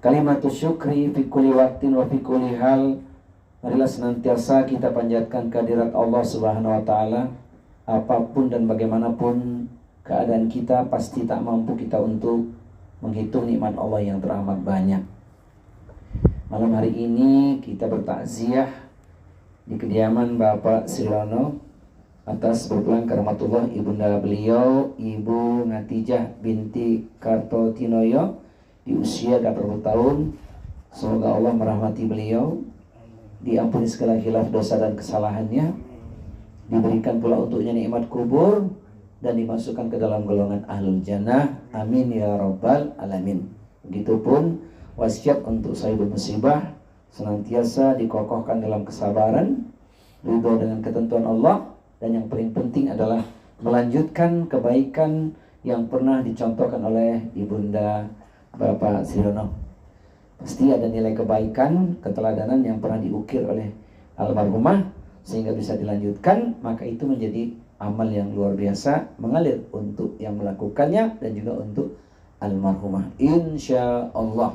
Kalimatus syukri fi kulli waktin wa fi kulli hal. Marilah senantiasa kita panjatkan kehadirat Allah Subhanahu wa taala. Apapun dan bagaimanapun keadaan kita, pasti tak mampu kita untuk menghitung nikmat Allah yang teramat banyak. Malam hari ini kita bertakziah di kediaman Bapak Sriyono atas berpulang ke rahmatullah ibunda beliau, Ibu Ngatijah binti Kartotinoyo, di usia 80 tahun. Semoga Allah merahmati beliau, diampuni segala khilaf dosa dan kesalahannya, diberikan pula untuknya nikmat kubur, dan dimasukkan ke dalam golongan ahlul jannah. Amin ya rabbal alamin. Begitupun wasiat untuk sahibul musibah, senantiasa dikokohkan dalam kesabaran, ridho dengan ketentuan Allah, dan yang paling penting adalah melanjutkan kebaikan yang pernah dicontohkan oleh ibunda Bapak Sriyono. Pasti ada nilai kebaikan, keteladanan yang pernah diukir oleh almarhumah sehingga bisa dilanjutkan, maka itu menjadi amal yang luar biasa mengalir untuk yang melakukannya dan juga untuk almarhumah. Insya Allah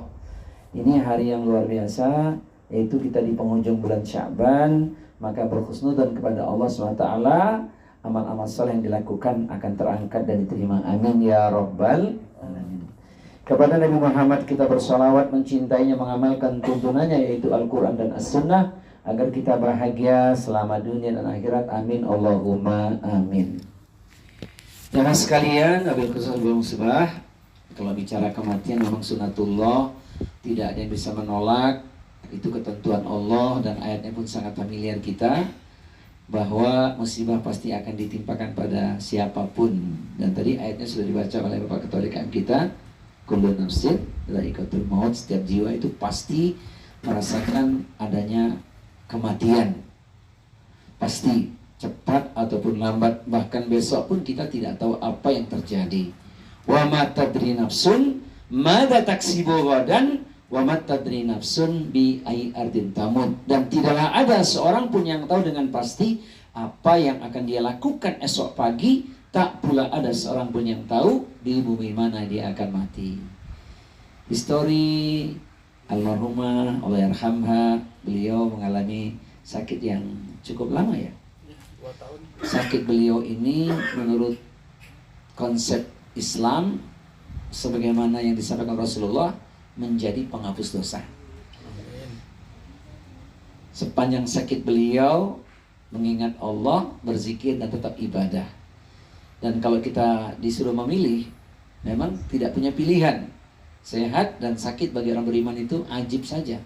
ini hari yang luar biasa, yaitu kita di penghujung bulan Sya'ban. Maka berhusnudzon kepada Allah SWT, amal-amal saleh yang dilakukan akan terangkat dan diterima. Amin ya rabbal alamin. Kepada Nabi Muhammad kita bersalawat, mencintainya, mengamalkan tuntunannya yaitu Al-Quran dan As-Sunnah, agar kita bahagia selama dunia dan akhirat. Amin Allahumma amin. Jamaah sekalian, wabil khusus belum sebah, kalau bicara kematian memang sunatullah, tidak ada yang bisa menolak. Itu ketentuan Allah, dan ayatnya pun sangat familiar kita, bahwa musibah pasti akan ditimpakan pada siapapun. Dan tadi ayatnya sudah dibaca oleh Bapak Ketua DKM kita, kullu nafsin dha'iqatul maut, setiap jiwa itu pasti merasakan adanya kematian. Pasti cepat ataupun lambat, bahkan besok pun kita tidak tahu apa yang terjadi. Wa ma tadri nafsun madza taksibu ghadan wa ma tadri nafsun bi ayyi ardin tamut. Dan tidaklah ada seorang pun yang tahu dengan pasti apa yang akan dia lakukan esok pagi, tak pula ada seorang pun yang tahu di bumi mana dia akan mati. Histori almarhumah Allah yarhamha, beliau mengalami sakit yang cukup lama ya. 2 tahun. Sakit beliau ini menurut konsep Islam sebagaimana yang disampaikan Rasulullah menjadi penghapus dosa. Sepanjang sakit beliau mengingat Allah, berzikir dan tetap ibadah. Dan kalau kita disuruh memilih, memang tidak punya pilihan. Sehat dan sakit bagi orang beriman itu ajib saja.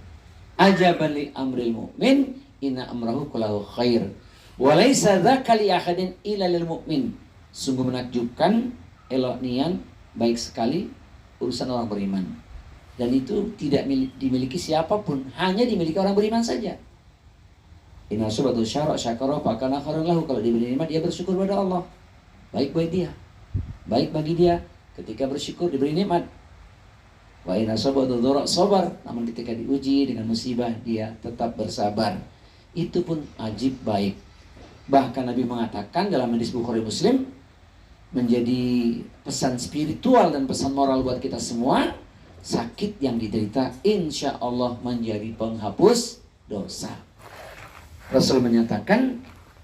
Ajaban li amril mu'min inna amrahu kullahu khair wa laisa dzaka li ahadin illa lil mu'min. Sungguh menakjubkan, elok nian, baik sekali urusan orang beriman. Dan itu tidak dimiliki siapapun, hanya dimiliki orang beriman saja. Inna subatu syara' syakara fakana khairan lahu. Kalau diberi nikmat dia bersyukur pada Allah, baik buat dia, baik bagi dia ketika bersyukur diberi nikmat. Wa inna subatu dhara' sabar. Namun ketika diuji dengan musibah dia tetap bersabar. Itu pun ajib baik. Bahkan Nabi mengatakan dalam hadis Bukhari Muslim, menjadi pesan spiritual dan pesan moral buat kita semua, sakit yang diderita insya Allah menjadi penghapus dosa. Rasul menyatakan,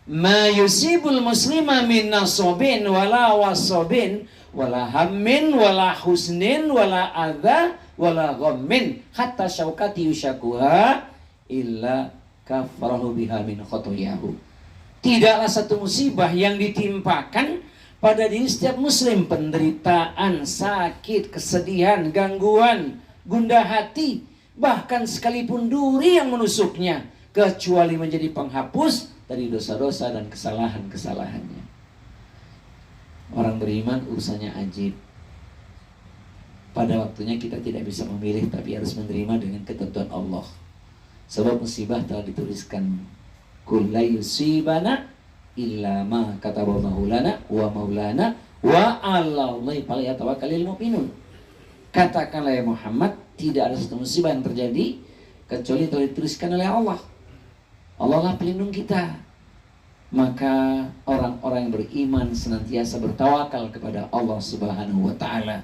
ma yusibul muslima min nasabin wala wasabin wala hammin wala husnin wala adha wala ghammin hatta syaukati yushakuha illa kafarahu biha min khotoyahu. Tidaklah satu musibah yang ditimpakan pada diri setiap muslim, penderitaan, sakit, kesedihan, gangguan, gundah hati, bahkan sekalipun duri yang menusuknya, kecuali menjadi penghapus dari dosa-dosa dan kesalahan-kesalahannya. Orang beriman urusannya ajib. Pada waktunya kita tidak bisa memilih, tapi harus menerima dengan ketentuan Allah. Sebab musibah telah dituliskan, kulla yusibana illa ma kataballahu lana wa maulana wa 'alallahi falyatawakkalul mu'minun. Katakanlah ya Muhammad, tidak ada satu musibah yang terjadi kecuali telah dituliskan oleh Allah. Allah lah pelindung kita. Maka orang-orang yang beriman senantiasa bertawakal kepada Allah Subhanahu wa taala.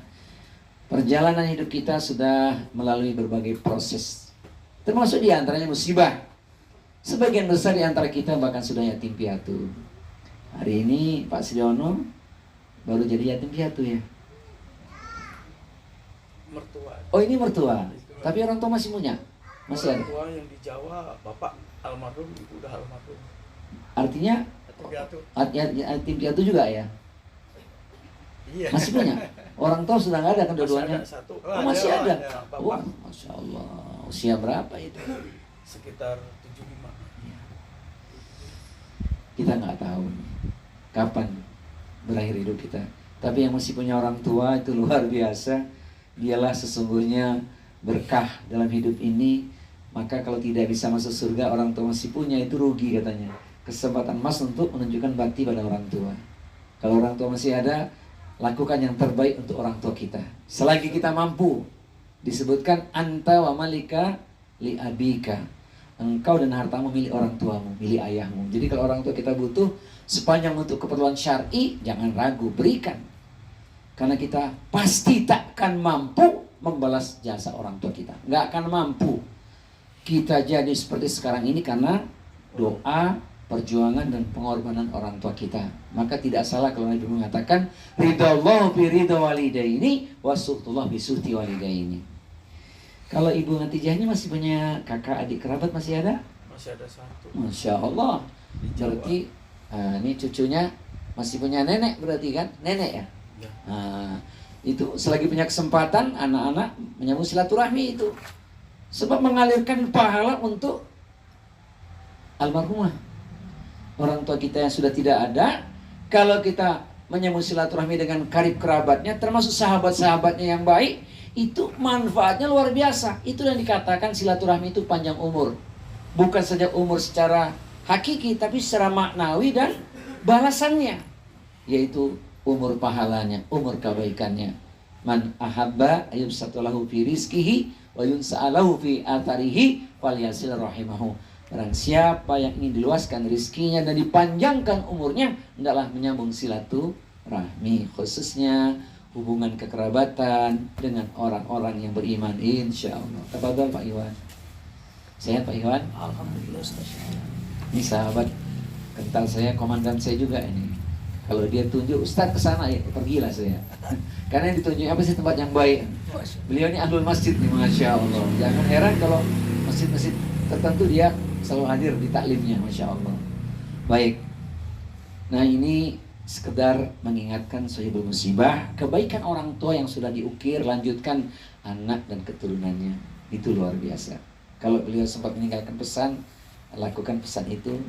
Perjalanan hidup kita sudah melalui berbagai proses, termasuk di antaranya musibah. Sebagian besar di antara kita bahkan sudah yatim piatu. Hari ini Pak Sriono baru jadi yatim piatu ya? Mertua. Oh ini mertua, tapi orang tua masih punya? Masih ada? Orang tua yang di Jawa, bapak almarhum, ibu udah almarhum. Artinya yatim piatu juga ya? Iya. Masih punya? Orang tua sudah nggak ada kan dua-duanya? Masih ada satu. Oh, masih ada? Wah, Masya Allah. Usia berapa itu? sekitar 75. Kita nggak tahu kapan berakhir hidup kita. Tapi yang masih punya orang tua itu luar biasa. Dialah sesungguhnya berkah dalam hidup ini. Maka kalau tidak bisa masuk surga, orang tua masih punya, itu rugi katanya. Kesempatan emas untuk menunjukkan bakti pada orang tua. Kalau orang tua masih ada, lakukan yang terbaik untuk orang tua kita. Selagi kita mampu. Disebutkan anta wa malika li abika. Engkau dan hartamu milik orang tuamu, milik ayahmu. Jadi kalau orang tua kita butuh, sepanjang untuk keperluan syar'i, jangan ragu, berikan. Karena kita pasti takkan mampu membalas jasa orang tua kita. Nggak akan mampu. Kita jadi seperti sekarang ini karena doa, perjuangan, dan pengorbanan orang tua kita. Maka tidak salah kalau Nabi mengatakan, ridallahu bi ridha walidaini wa suhtullah bi suhti walidaini. Kalau Ibu Natijah ini masih punya kakak adik kerabat, masih ada? Masih ada satu. Masya Allah. Berarti ini cucunya masih punya nenek berarti kan? Nenek ya? Ya. Itu selagi punya kesempatan, anak-anak menyambung silaturahmi itu. Sebab mengalirkan pahala untuk almarhumah. Orang tua kita yang sudah tidak ada, kalau kita menyambung silaturahmi dengan karib kerabatnya, termasuk sahabat-sahabatnya yang baik, itu manfaatnya luar biasa. Itu yang dikatakan silaturahmi itu panjang umur. Bukan saja umur secara hakiki, tapi secara maknawi dan balasannya, yaitu umur pahalanya, umur kebaikannya. Man ahabba ayyubsatulahu fi rizkihi wa yunsa'alahu fi atharihi falyasil rahimahu. Barang siapa yang ingin diluaskan rizkinya dan dipanjangkan umurnya, hendaklah menyambung silaturahmi, khususnya hubungan kekerabatan dengan orang-orang yang beriman, insya Allah. Tafadhol Pak Iwan. Sehat Pak Iwan? Alhamdulillah Ustaz. Ini sahabat kental saya, komandan saya juga ini. Kalau dia tunjuk, Ustaz kesana ya, pergilah saya. Karena yang ditunjuk apa sih tempat yang baik. Beliau ini ahlul masjid nih, Masya Allah. Jangan heran kalau masjid-masjid tertentu dia selalu hadir di taklimnya, Masya Allah. Baik. Nah ini sekedar mengingatkan sahibul musibah, kebaikan orang tua yang sudah diukir, lanjutkan anak dan keturunannya. Itu luar biasa. Kalau beliau sempat meninggalkan pesan, lakukan pesan itu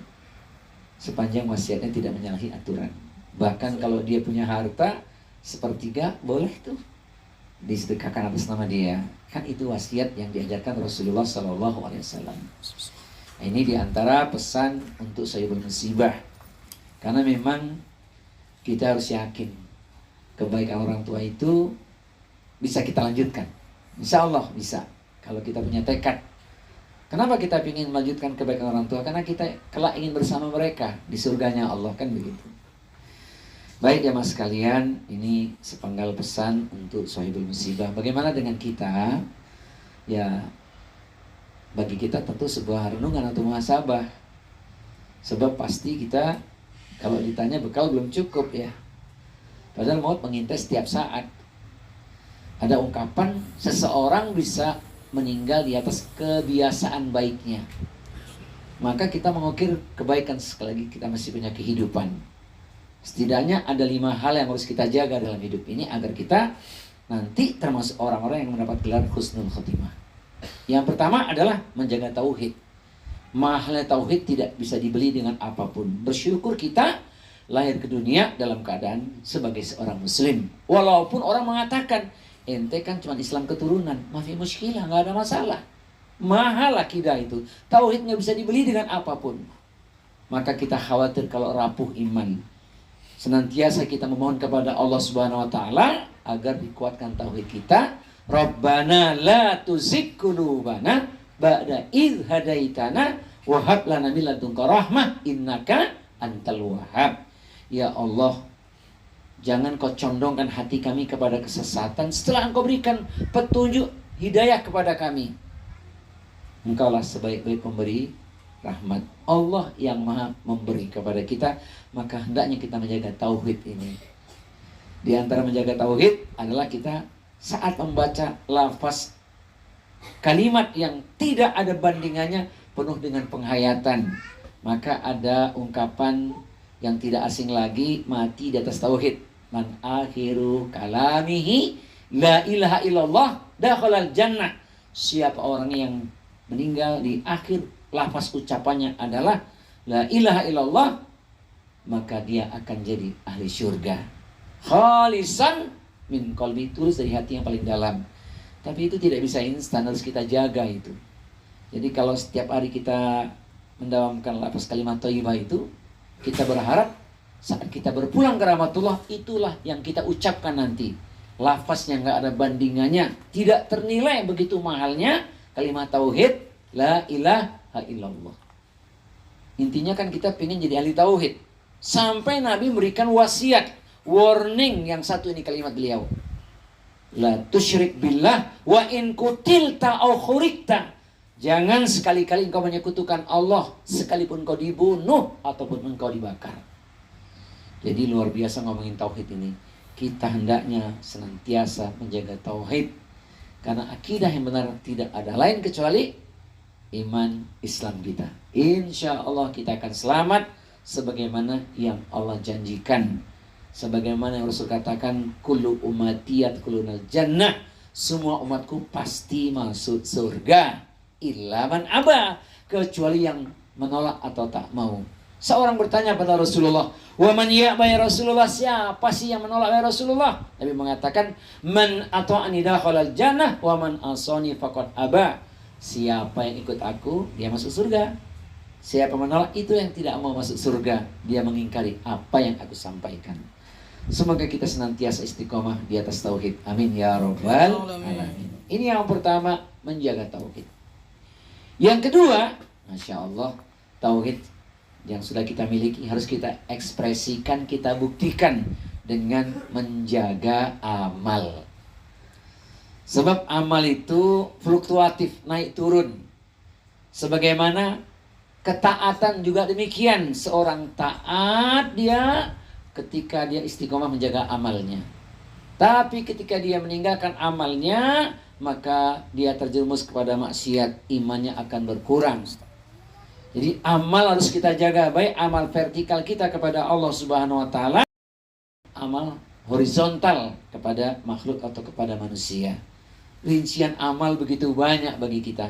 sepanjang wasiatnya tidak menyalahi aturan. Bahkan kalau dia punya harta sepertiga, boleh tuh disedekahkan atas nama dia. Kan itu wasiat yang diajarkan Rasulullah SAW. Nah, ini diantara pesan untuk sahibul musibah. Karena memang kita harus yakin kebaikan orang tua itu bisa kita lanjutkan. Insya Allah bisa. Kalau kita punya tekad. Kenapa kita ingin melanjutkan kebaikan orang tua? Karena kita kelak ingin bersama mereka di surganya Allah, kan begitu. Baik ya mas sekalian, ini sepenggal pesan untuk sahibul musibah. Bagaimana dengan kita? Ya, bagi kita tentu sebuah renungan atau muhasabah. Sebab pasti kita kalau ditanya bekal belum cukup ya. Padahal maut mengintai setiap saat. Ada ungkapan seseorang bisa meninggal di atas kebiasaan baiknya. Maka kita mengukir kebaikan sekali lagi kita masih punya kehidupan. Setidaknya ada 5 hal yang harus kita jaga dalam hidup ini agar kita nanti termasuk orang-orang yang mendapat gelar husnul khotimah. Yang pertama adalah menjaga tauhid. Mahalnya tauhid tidak bisa dibeli dengan apapun. Bersyukur kita lahir ke dunia dalam keadaan sebagai seorang muslim. Walaupun orang mengatakan, ente kan cuma Islam keturunan, mafi muskilah, nggak ada masalah. Mahal akidah itu. Tauhid nggak bisa dibeli dengan apapun. Maka kita khawatir kalau rapuh iman. Senantiasa kita memohon kepada Allah Subhanahu wa taala agar dikuatkan tauhid kita. Rabbana la tuzigh qulubana ba'da idh hadaitana wa hab lana min ladunka rahmah innaka antal wahhab. Ya Allah, Jangan kau condongkan hati kami kepada kesesatan setelah engkau berikan petunjuk hidayah kepada kami. Engkaulah sebaik-baik pemberi rahmat. Allah yang maha memberi kepada kita. Maka hendaknya kita menjaga tauhid ini. Di antara menjaga tauhid adalah kita saat membaca lafaz kalimat yang tidak ada bandingannya, penuh dengan penghayatan. Maka ada ungkapan yang tidak asing lagi, mati di atas tauhid. Man akhiru kalamihi la ilaha illallah dakhalal jannah. Siapa orang yang meninggal di akhir lafaz ucapannya adalah la ilaha illallah, maka dia akan jadi ahli surga. Khalisan min qalbi, tulus dari hati yang paling dalam. Tapi itu tidak bisa instan, harus kita jaga itu. Jadi kalau setiap hari kita mendawamkan lafaz kalimat thayyibah itu, kita berharap saat kita berpulang ke rahmatullah, itulah yang kita ucapkan nanti. Lafaz yang gak ada bandingannya, tidak ternilai begitu mahalnya kalimat tauhid la ilaha illallah. Intinya kan kita pengen jadi ahli tauhid. Sampai Nabi memberikan wasiat, warning yang satu ini kalimat beliau. La tusyrik billah wa in kutilta au khurikta. Jangan sekali-kali engkau menyekutukan Allah sekalipun engkau dibunuh ataupun engkau dibakar. Jadi luar biasa ngomongin tauhid ini. Kita hendaknya senantiasa menjaga tauhid. Karena akidah yang benar tidak ada lain kecuali iman Islam kita. Insya Allah kita akan selamat sebagaimana yang Allah janjikan. Sebagaimana yang Rasul katakan, kullu ummati yadkhulunal jannah. Semua umatku pasti masuk surga. Illa man aba, kecuali yang menolak atau tak mau. Seorang bertanya pada Rasulullah, wa man ya'ba ya Rasulullah, siapa sih yang menolak ya Rasulullah? Nabi mengatakan, man ata'ani dakhalal jannah wa man asani faqad aba. Siapa yang ikut aku, dia masuk surga. Siapa menolak, itu yang tidak mau masuk surga. Dia mengingkari apa yang aku sampaikan. Semoga kita senantiasa istiqomah di atas tauhid. Amin ya rabbal alamin. Ini yang pertama, menjaga tauhid. Yang kedua, Masya Allah, tauhid yang sudah kita miliki harus kita ekspresikan, kita buktikan dengan menjaga amal. Sebab amal itu fluktuatif, naik turun. Sebagaimana ketaatan juga demikian. Seorang taat dia ketika dia istiqomah menjaga amalnya. Tapi ketika dia meninggalkan amalnya, maka dia terjerumus kepada maksiat, imannya akan berkurang. Jadi amal harus kita jaga, baik amal vertikal kita kepada Allah Subhanahu wa taala, amal horizontal kepada makhluk atau kepada manusia. Rincian amal begitu banyak bagi kita.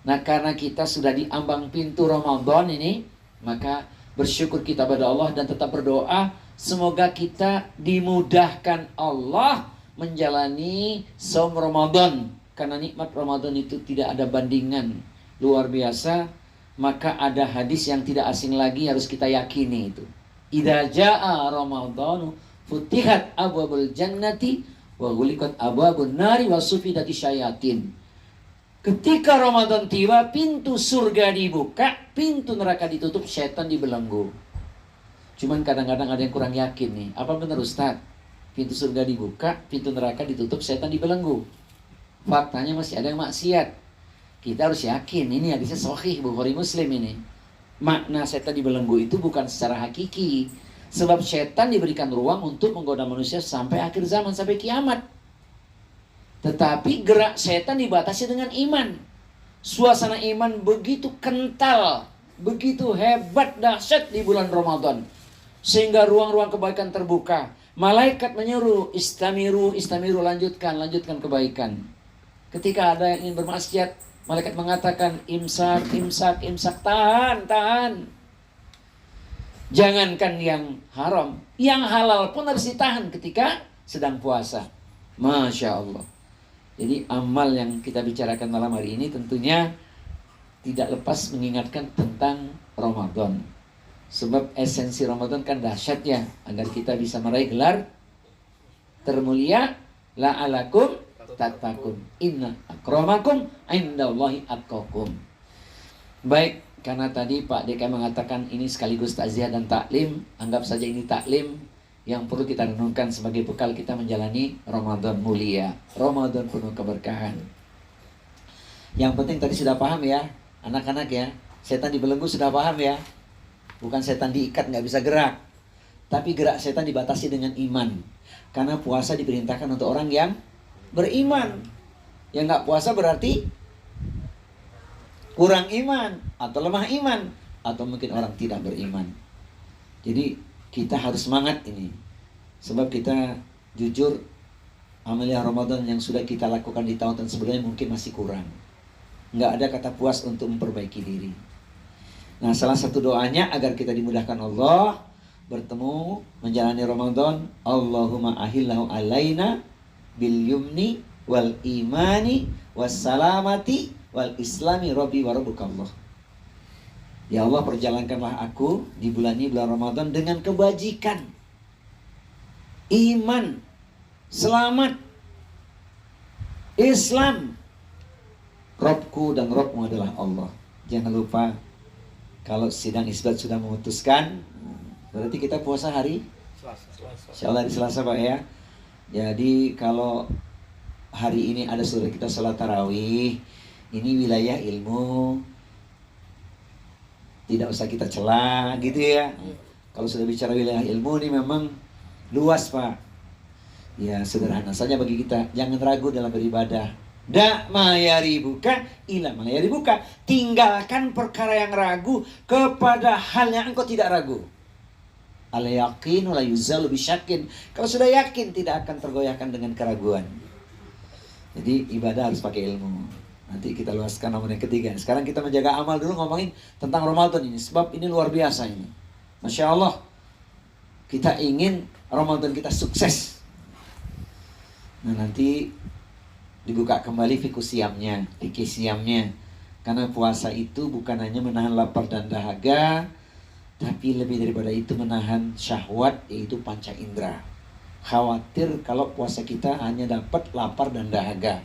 Nah, karena kita sudah di ambang pintu Ramadan ini, maka bersyukur kita pada Allah dan tetap berdoa semoga kita dimudahkan Allah menjalani saum Ramadan. Karena nikmat Ramadan itu tidak ada bandingan, luar biasa. Maka ada hadis yang tidak asing lagi, harus kita yakini itu. Idza jaa Ramadhanu futihat abwabul jannati wa ghuliqat abwabun nari wa sufidati syayatin. Ketika Ramadan tiba, pintu surga dibuka, pintu neraka ditutup, setan dibelenggu. Cuman kadang-kadang ada yang kurang yakin nih. Apa benar Ustaz? Pintu surga dibuka, pintu neraka ditutup, setan dibelenggu. Faktanya masih ada yang maksiat. Kita harus yakin, ini hadisnya sahih Bukhari Muslim ini. Makna setan dibelenggu itu bukan secara hakiki. Sebab setan diberikan ruang untuk menggoda manusia sampai akhir zaman, sampai kiamat. Tetapi gerak setan dibatasi dengan iman. Suasana iman begitu kental, begitu hebat, dahsyat di bulan Ramadan. Sehingga ruang-ruang kebaikan terbuka. Malaikat menyuruh, istamiru, lanjutkan kebaikan. Ketika ada yang ingin bermaksiat, malaikat mengatakan, imsak, tahan. Jangankan yang haram, yang halal pun harus ditahan ketika sedang puasa. Masya Allah. Jadi amal yang kita bicarakan malam hari ini tentunya tidak lepas mengingatkan tentang Ramadan. Sebab esensi Ramadan kan dahsyat ya, agar kita bisa meraih gelar termulia la'alakum tattaqun inna akramakum indallahi atqakum. Baik, karena tadi Pak DK mengatakan ini sekaligus takziah dan taklim, anggap saja ini taklim. yang perlu kita renungkan sebagai bekal kita menjalani Ramadan mulia, Ramadan penuh keberkahan. Yang penting tadi sudah paham ya, anak-anak ya, setan dibelenggu sudah paham ya. Bukan setan diikat nggak bisa gerak, tapi gerak setan dibatasi dengan iman. Karena puasa diperintahkan untuk orang yang beriman. Yang nggak puasa berarti kurang iman, atau lemah iman, atau mungkin orang tidak beriman. Jadi kita harus semangat ini. Sebab kita jujur, amalia Ramadan yang sudah kita lakukan di tahun-tahun sebelumnya mungkin masih kurang. Nggak ada kata puas untuk memperbaiki diri. Nah, salah satu doanya agar kita dimudahkan Allah bertemu menjalani Ramadan, Allahumma ahillahu alaina bil yumni wal imani was salamati wal islami rabbi wa rabbukallah. Ya Allah, perjalankanlah aku di bulan ini, bulan Ramadan, dengan kebajikan, iman, selamat, Islam. Robku dan Robmu adalah Allah. Jangan lupa, kalau sidang isbat sudah memutuskan, berarti kita puasa hari Insya Allah hari Selasa Pak ya. Jadi kalau hari ini ada saudara kita sholat tarawih, ini wilayah ilmu, tidak usah kita celah gitu ya. Kalau sudah bicara wilayah ilmu ini memang luas Pak. Ya sederhana saja bagi kita. Jangan ragu dalam beribadah. Da mayari buka ila mayari buka. Tinggalkan perkara yang ragu kepada hal yang engkau tidak ragu. Ala yakin la yuzalu bisyakin. Kalau sudah yakin tidak akan tergoyahkan dengan keraguan. Jadi ibadah harus pakai ilmu. Nanti kita luaskan nomor yang ketiga. Sekarang kita menjaga amal dulu, ngomongin tentang Ramadan ini. Sebab ini luar biasa ini. Masya Allah. Kita ingin Ramadan kita sukses. Nah nanti dibuka kembali fikih siamnya. Karena puasa itu bukan hanya menahan lapar dan dahaga, tapi lebih daripada itu menahan syahwat, yaitu panca indera. Khawatir kalau puasa kita hanya dapat lapar dan dahaga.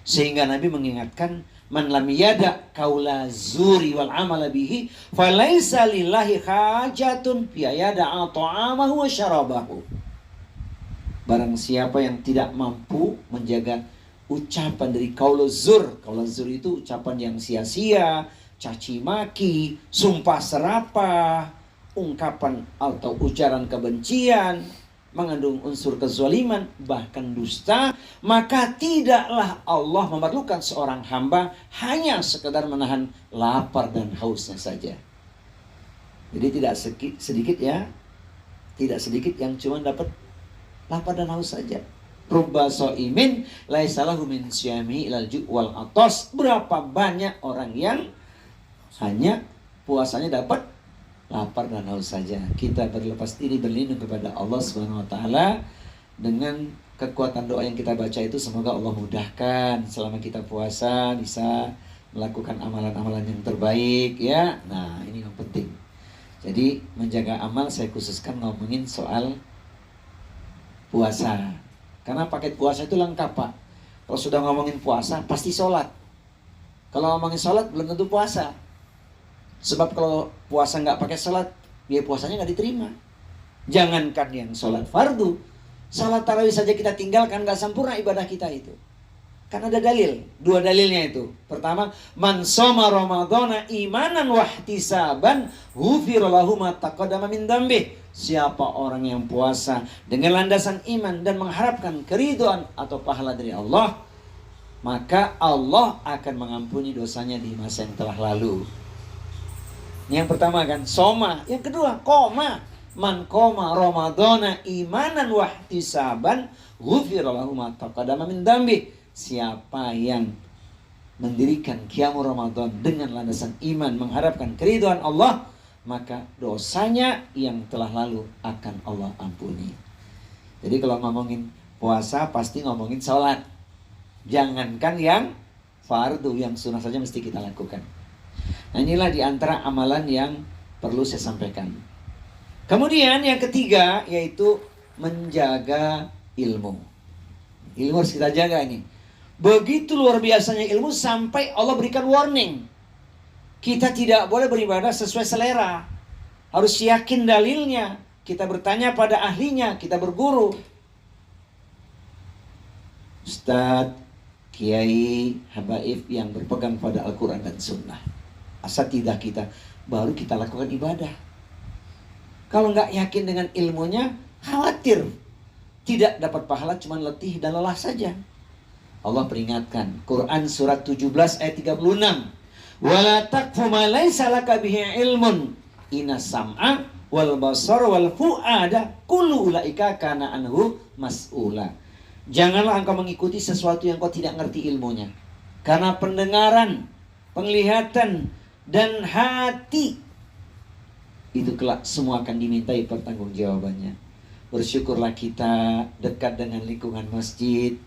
Sehingga Nabi mengingatkan, man lam yada qaula zuri wal amala bihi falaisa lillahi hajatun fi yada'a ta'amahu wa syarabahu. Barang siapa yang tidak mampu menjaga ucapan dari qaula zur. Qaula zur itu ucapan yang sia-sia, caci maki, sumpah serapah, ungkapan atau ujaran kebencian, mengandung unsur kezaliman, bahkan dusta, maka tidaklah Allah memerlukan seorang hamba hanya sekedar menahan lapar dan hausnya saja. Jadi tidak sedikit ya, tidak sedikit yang cuma dapat lapar dan haus saja. Rubba so'imin laisalahu min syami ilal ju' wal atos. Berapa banyak orang yang hanya puasanya dapat lapar dan haus saja. Kita berlepas diri berlindung kepada Allah Subhanahu wa taala dengan kekuatan doa yang kita baca itu. Semoga Allah mudahkan selama kita puasa bisa melakukan amalan-amalan yang terbaik ya. Nah, ini yang penting. Jadi menjaga amal saya khususkan ngomongin soal puasa. Karena paket puasa itu lengkap Pak. Kalau sudah ngomongin puasa pasti sholat. Kalau ngomongin sholat belum tentu puasa. Sebab kalau puasa nggak pakai sholat, ya puasanya nggak diterima. Jangankan yang sholat fardu, sholat tarawih saja kita tinggalkan, nggak sempurna ibadah kita itu. Karena ada dalil, dua dalilnya itu. Pertama, man shoma ramadhana imanan wahtisaban ghufira lahu ma taqaddama min dzambih. Siapa orang yang puasa dengan landasan iman dan mengharapkan keridhaan atau pahala dari Allah, maka Allah akan mengampuni dosanya di masa yang telah lalu. Yang pertama kan soma, yang kedua koma. Man koma ramadhana imanan wahtisaban ghufira lahu ma taqaddama min dzambih. Siapa yang mendirikan qiyamul Ramadan dengan landasan iman mengharapkan keridhaan Allah, maka dosanya yang telah lalu akan Allah ampuni. Jadi kalau ngomongin puasa pasti ngomongin sholat. Jangankan yang fardu, yang sunnah saja mesti kita lakukan. Nah inilah diantara amalan yang perlu saya sampaikan. Kemudian yang ketiga yaitu menjaga ilmu. Ilmu harus kita jaga ini. Begitu luar biasanya ilmu sampai Allah berikan warning. Kita tidak boleh beribadah sesuai selera. Harus yakin dalilnya. kita bertanya pada ahlinya, kita berguru. Ustadz, kiai, habaib yang berpegang pada Al-Quran dan Sunnah, asatidah kita, baru kita lakukan ibadah. Kalau nggak yakin dengan ilmunya, khawatir tidak dapat pahala, cuma letih dan lelah saja. Allah peringatkan, Quran surat 17 ayat 36. Wala taqfu ma laysa laka bihi ilmun. Inna sam'a wal basar wal fu'ada kullu ulaika kana anhu mas'ula. Janganlah engkau mengikuti sesuatu yang kau tidak ngerti ilmunya. Karena pendengaran, penglihatan, dan hati itu kelak semua akan dimintai pertanggungjawabannya. Bersyukurlah kita dekat dengan lingkungan masjid.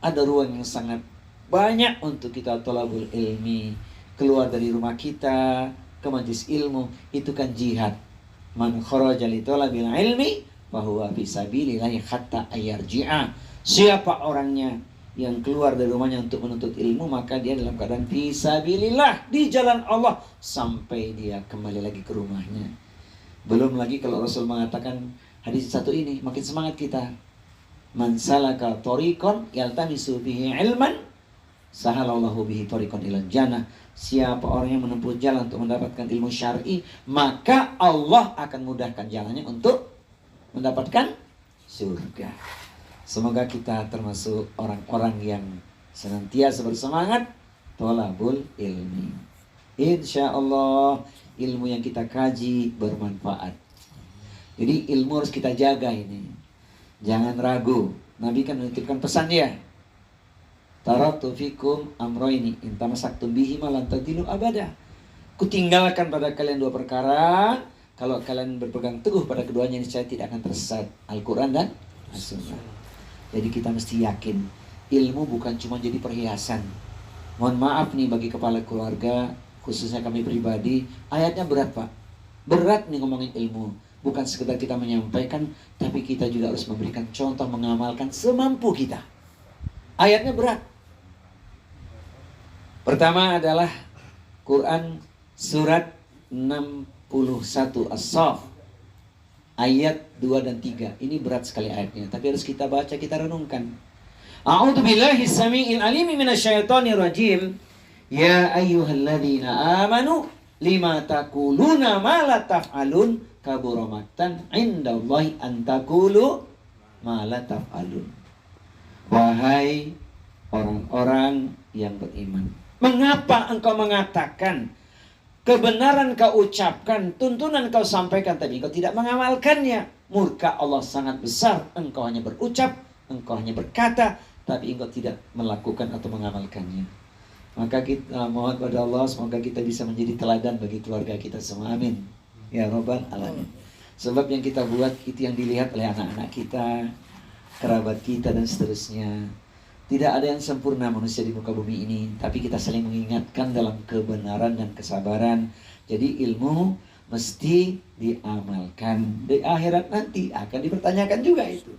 Ada ruang yang sangat banyak untuk kita thalabul ilmi. Keluar dari rumah kita ke majelis ilmu, itu kan jihad. Man kharaja li thalabil ilmi fahuwa fi sabilillahi hatta ayarji'a. Siapa orangnya yang keluar dari rumahnya untuk menuntut ilmu, maka dia dalam keadaan fi sabilillah, di jalan Allah, sampai dia kembali lagi ke rumahnya. Belum lagi kalau Rasul mengatakan hadis satu ini, makin semangat kita. Man salaka tariqan yaltamisu bihi ilman sahalallahu bihi tariqan ilal jannah. Siapa orang yang menempuh jalan untuk mendapatkan ilmu syar'i, maka Allah akan mudahkan jalannya untuk mendapatkan surga. Semoga kita termasuk orang-orang yang senantiasa bersemangat thalabul ilmi. Insya Allah ilmu yang kita kaji bermanfaat. Jadi ilmu harus kita jaga ini. Jangan ragu. Nabi kan menitipkan pesan dia. Taraktu fikum amroini in tamasaktum bihi ma lan tadillu abada. Kutinggalkan pada kalian dua perkara, kalau kalian berpegang teguh pada keduanya niscaya tidak akan tersesat, Al-Quran dan As-Sunnah. Jadi kita mesti yakin ilmu bukan cuma jadi perhiasan. Mohon maaf nih bagi kepala keluarga, khususnya kami pribadi, ayatnya berat Pak. Berat nih ngomongin ilmu. Bukan sekedar kita menyampaikan, tapi kita juga harus memberikan contoh, mengamalkan semampu kita. Ayatnya berat. Pertama adalah Quran surat 61 As-Saff ayat 2 dan 3. Ini berat sekali ayatnya, tapi harus kita baca, kita renungkan. A'udzu billahi samii'il 'aliim minasyaitonir rajim. Ya ayyuhalladzina amanu lima taquluna ma la taf'alun kabura maqtan 'indallahi an taqulu ma la taf'alun. Wahai orang-orang yang beriman, mengapa engkau mengatakan, kebenaran kau ucapkan, tuntunan kau sampaikan, tapi engkau tidak mengamalkannya? Murka Allah sangat besar. Engkau hanya berucap, engkau hanya berkata, tapi engkau tidak melakukan atau mengamalkannya. Maka kita mohon pada Allah, semoga kita bisa menjadi teladan bagi keluarga kita semua. Amin. Ya Rabbal Alamin. Sebab yang kita buat itu yang dilihat oleh anak-anak kita, kerabat kita, dan seterusnya. Tidak ada yang sempurna manusia di muka bumi ini, tapi kita saling mengingatkan dalam kebenaran dan kesabaran. Jadi ilmu mesti diamalkan. Di akhirat nanti akan dipertanyakan juga itu.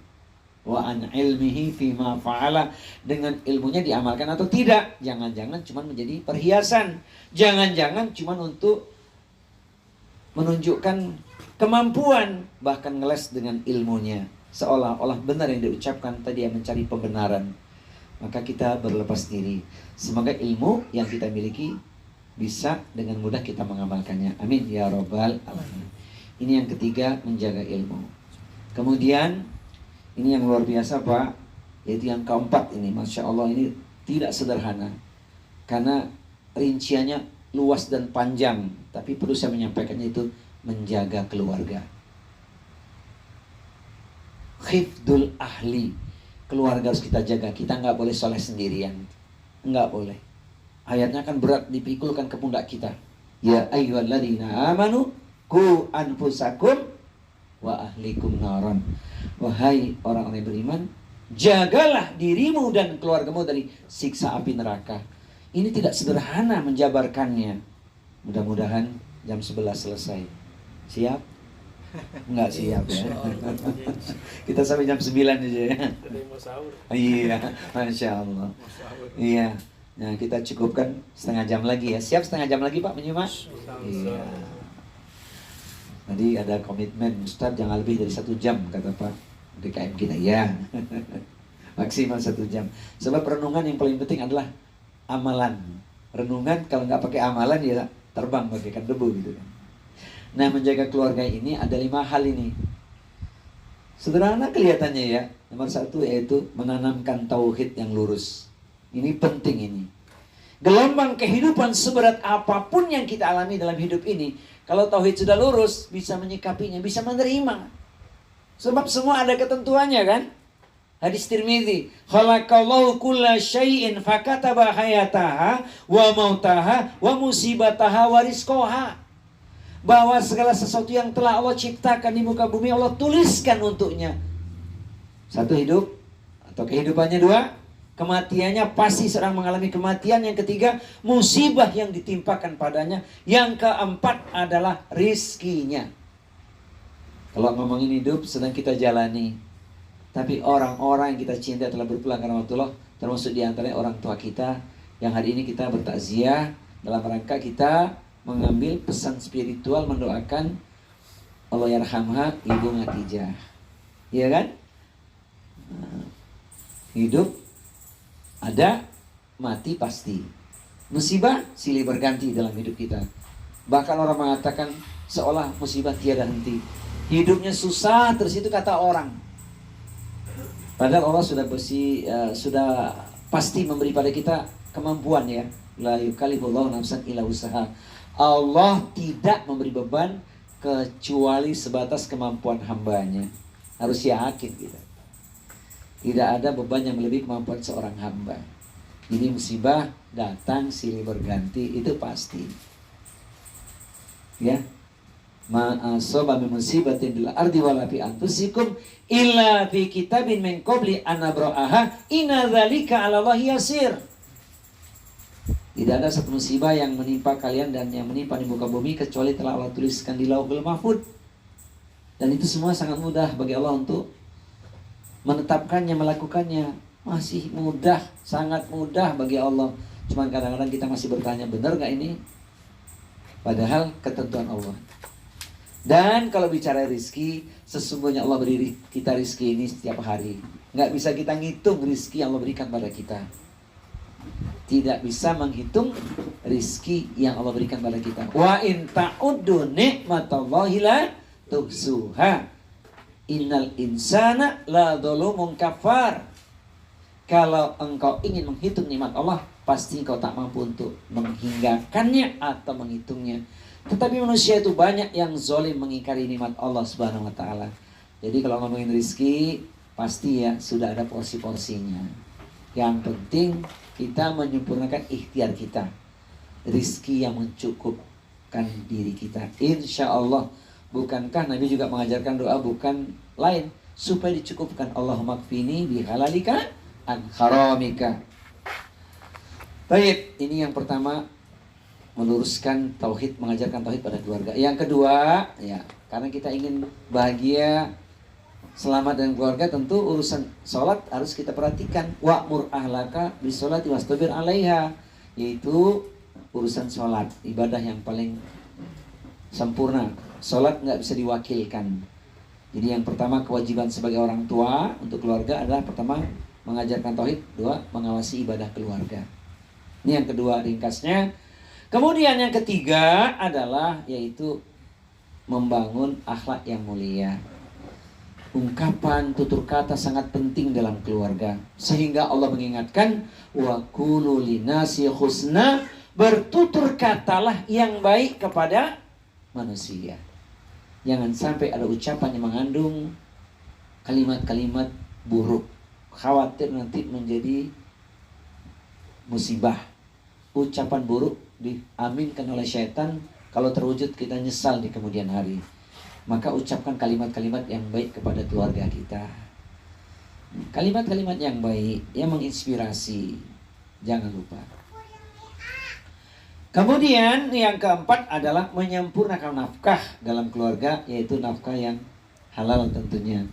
Wa an ilmihi fima fa'ala, dengan ilmunya diamalkan atau tidak. Jangan-jangan cuma menjadi perhiasan. Jangan-jangan cuma untuk menunjukkan kemampuan, bahkan ngeles dengan ilmunya. Seolah-olah benar yang diucapkan, tadi yang mencari pembenaran. Maka kita berlepas diri. Semoga ilmu yang kita miliki bisa dengan mudah kita mengamalkannya. Amin ya Rabbal Alamin. Ini yang ketiga, menjaga ilmu. Kemudian ini yang luar biasa Pak, yaitu yang keempat ini. Masya Allah, ini tidak sederhana, karena rinciannya luas dan panjang. Tapi perlu saya menyampaikannya, itu menjaga keluarga. Khifdul ahli. Keluarga harus kita jaga. Kita nggak boleh soleh sendirian. Nggak boleh. Ayatnya kan berat, dipikulkan ke pundak kita. Ya ayyuhalladzina amanu qu anfusakum wa ahlikum naran. Wahai orang-orang yang beriman, jagalah dirimu dan keluargamu dari siksa api neraka. Ini tidak sederhana menjabarkannya. Mudah-mudahan jam 11 selesai. Siap? Enggak siap ya. Kita sampai jam 9 aja ya. Iya, Masya Allah. Iya. Nah, kita cukupkan setengah jam lagi ya. Siap setengah jam lagi Pak menyimak? Iya. Tadi ada komitmen, Ustaz jangan lebih dari 1 jam, kata Pak DKM kita. Ya, maksimal 1 jam. Sebab renungan yang paling penting adalah amalan. Renungan kalau nggak pakai amalan ya terbang bagaikan debu gitu kan. Nah, menjaga keluarga ini ada 5 hal ini. Sederhana kelihatannya ya. Nomor 1 yaitu menanamkan tauhid yang lurus. Ini penting ini. Gelombang kehidupan seberat apapun yang kita alami dalam hidup ini, kalau tauhid sudah lurus, bisa menyikapinya, bisa menerima. Sebab semua ada ketentuannya kan? Hadis Tirmidzi, khalaqallahu kulla syai'in fakataba hayataha wa mautaha wa musibataha wa rizqaha. Bahwa segala sesuatu yang telah Allah ciptakan di muka bumi, Allah tuliskan untuknya. 1, hidup atau kehidupannya. 2, kematiannya, pasti seorang mengalami kematian. Yang 3, musibah yang ditimpakan padanya. Yang 4 adalah rizkinya. Kalau ngomongin hidup sedang kita jalani, tapi orang-orang yang kita cinta telah berpulang karena Allah, termasuk diantaranya orang tua kita, yang hari ini kita bertakziah dalam rangka kita mengambil pesan spiritual, mendoakan Allah yarhamha Ibu Ngatijah. Iya kan? Hidup ada, mati pasti. Musibah silih berganti dalam hidup kita. Bahkan orang mengatakan seolah musibah tiada henti. Hidupnya susah terus, itu kata orang. Padahal Allah sudah pasti memberi pada kita kemampuan ya. La yukallifullahu nafsan illa usaha. Allah tidak memberi beban kecuali sebatas kemampuan hambanya. Harus yakin kita. Tidak ada beban yang melebihi kemampuan seorang hamba. Jadi musibah datang silih berganti, itu pasti. Ya. Ma asaba min musibatin bil ardi wala fi anfusikum illa fi kitabin min qabli an nabra'aha inna dzalika 'ala Allahi yasir. Tidak ada satu musibah yang menimpa kalian dan yang menimpa di muka bumi kecuali telah Allah tuliskan di Lauhul Mahfuz. Dan itu semua sangat mudah bagi Allah untuk menetapkannya, melakukannya. Masih mudah, sangat mudah bagi Allah. Cuman kadang-kadang kita masih bertanya, benar gak ini? Padahal ketentuan Allah. Dan kalau bicara rizki, sesungguhnya Allah beri kita rizki ini setiap hari. Gak bisa kita ngitung rizki yang Allah berikan pada kita. Tidak bisa menghitung rizki yang Allah berikan pada kita. Wa in ta'uddu ni'matallahi la tuhsuha. Innal insana la dhulumun kafar. Kalau engkau ingin menghitung nikmat Allah, pasti engkau tak mampu untuk menghinggakannya atau menghitungnya. Tetapi manusia itu banyak yang zalim mengingkari nikmat Allah Subhanahu wa taala. Jadi kalau ngomongin rizki, pasti ya sudah ada porsi-porsinya. Yang penting kita menyempurnakan ikhtiar kita. Rizki yang mencukupkan diri kita. Insya Allah. Bukankah Nabi juga mengajarkan doa bukan lain, supaya dicukupkan. Allahumma kfini bihalalika an haramika. Baik, ini yang pertama, meluruskan tauhid, mengajarkan tauhid pada keluarga. Yang kedua, ya, karena kita ingin bahagia, selamat dengan keluarga, tentu urusan sholat harus kita perhatikan. Wa'mur ahlaka bisolati wastabir alaiha, yaitu urusan sholat, ibadah yang paling sempurna. Sholat nggak bisa diwakilkan. Jadi yang pertama, kewajiban sebagai orang tua untuk keluarga adalah pertama mengajarkan tauhid, 2 mengawasi ibadah keluarga. Ini yang kedua ringkasnya. Kemudian yang ketiga adalah yaitu membangun akhlak yang mulia. Ungkapan tutur kata sangat penting dalam keluarga, sehingga Allah mengingatkan wa qulu linasi husna, bertutur katalah yang baik kepada manusia. Jangan sampai ada ucapan yang mengandung kalimat-kalimat buruk, khawatir nanti menjadi musibah. Ucapan buruk diaminkan oleh syaitan, kalau terwujud kita nyesal di kemudian hari. Maka ucapkan kalimat-kalimat yang baik kepada keluarga kita. Kalimat-kalimat yang baik, yang menginspirasi. Jangan lupa. Kemudian yang keempat adalah menyempurnakan nafkah dalam keluarga, yaitu nafkah yang halal tentunya.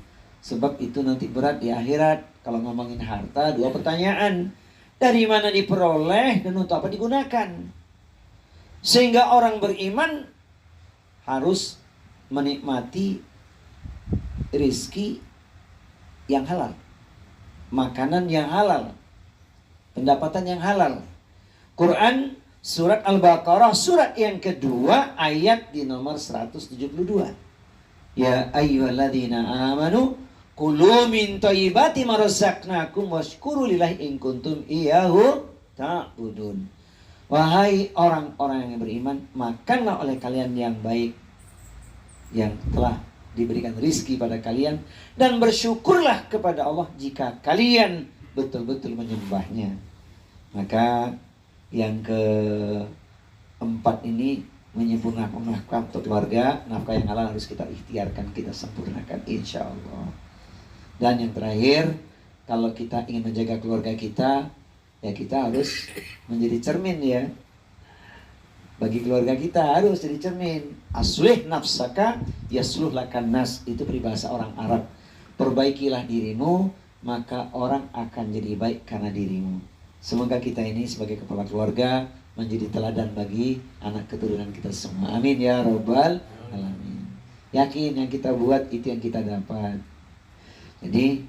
Sebab itu nanti berat di akhirat. Kalau ngomongin harta, 2 pertanyaan. Dari mana diperoleh dan untuk apa digunakan? Sehingga orang beriman harus menikmati rizki yang halal, makanan yang halal, pendapatan yang halal. Quran surat Al-Baqarah surat yang kedua ayat di nomor 172. Ya ayyuhalladzina amanu kulu min thayyibati ma razaqnakum washkuru lillahi in kuntum iyyahu ta'budun. Wahai orang-orang yang beriman, makanlah oleh kalian yang baik yang telah diberikan rizki pada kalian, dan bersyukurlah kepada Allah jika kalian betul-betul menyembahnya. Maka yang keempat ini menyempurnakan nafkah untuk keluarga. Nafkah yang halal harus kita ikhtiarkan, kita sempurnakan insya Allah. Dan yang terakhir, kalau kita ingin menjaga keluarga kita, ya kita harus menjadi cermin ya. Bagi keluarga kita harus jadi cermin. Aslih nafsaka yasluh lakan nas. Itu peribahasa orang Arab. Perbaikilah dirimu, maka orang akan jadi baik karena dirimu. Semoga kita ini sebagai kepala keluarga menjadi teladan bagi anak keturunan kita semua. Amin ya rabbal alamin. Yakin yang kita buat itu yang kita dapat. Jadi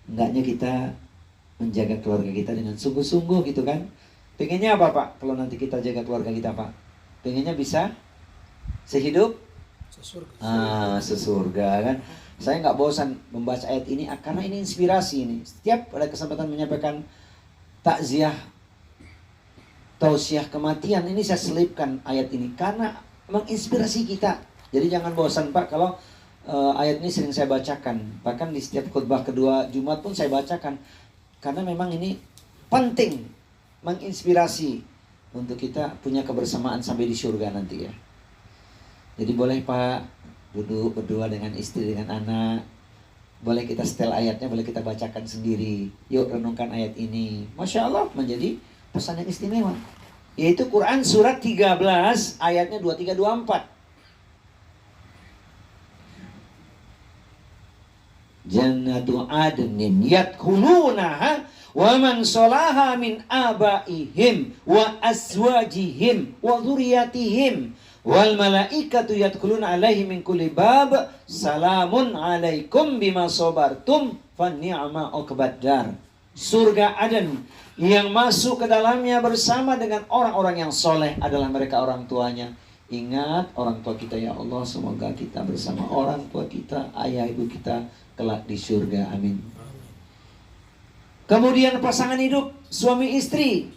hendaknya kita menjaga keluarga kita dengan sungguh-sungguh gitu kan. Pengennya apa Pak? Kalau nanti kita jaga keluarga kita Pak, pengennya bisa sehidup sesurga kan. Saya nggak bosan membaca ayat ini karena ini inspirasi ini. Setiap ada kesempatan menyampaikan takziah, tausiah kematian, ini saya selipkan ayat ini karena menginspirasi kita. Jadi jangan bosan Pak kalau ayat ini sering saya bacakan. Bahkan di setiap khutbah kedua Jumat pun saya bacakan. Karena memang ini penting, menginspirasi untuk kita punya kebersamaan sampai di surga nanti ya. Jadi boleh Pak duduk berdua dengan istri, dengan anak. Boleh kita setel ayatnya, boleh kita bacakan sendiri. Yuk renungkan ayat ini. Masya Allah menjadi pesan yang istimewa. Yaitu Quran surat 13 ayatnya 23-24. Jannatu adnin yadkhulunaha wa man salaha min abaihim wa azwajihim wa dzurriyyatihim wal malaikatu yadkhuluna alaihim min kulli bab salamun alaikum bima sabartum fa ni'ma uqbaddar. Surga Aden yang masuk ke dalamnya bersama dengan orang-orang yang soleh adalah mereka orang tuanya. Ingat orang tua kita ya Allah, semoga kita bersama orang tua kita, ayah ibu kita kelak di surga, amin. Kemudian pasangan hidup, suami istri.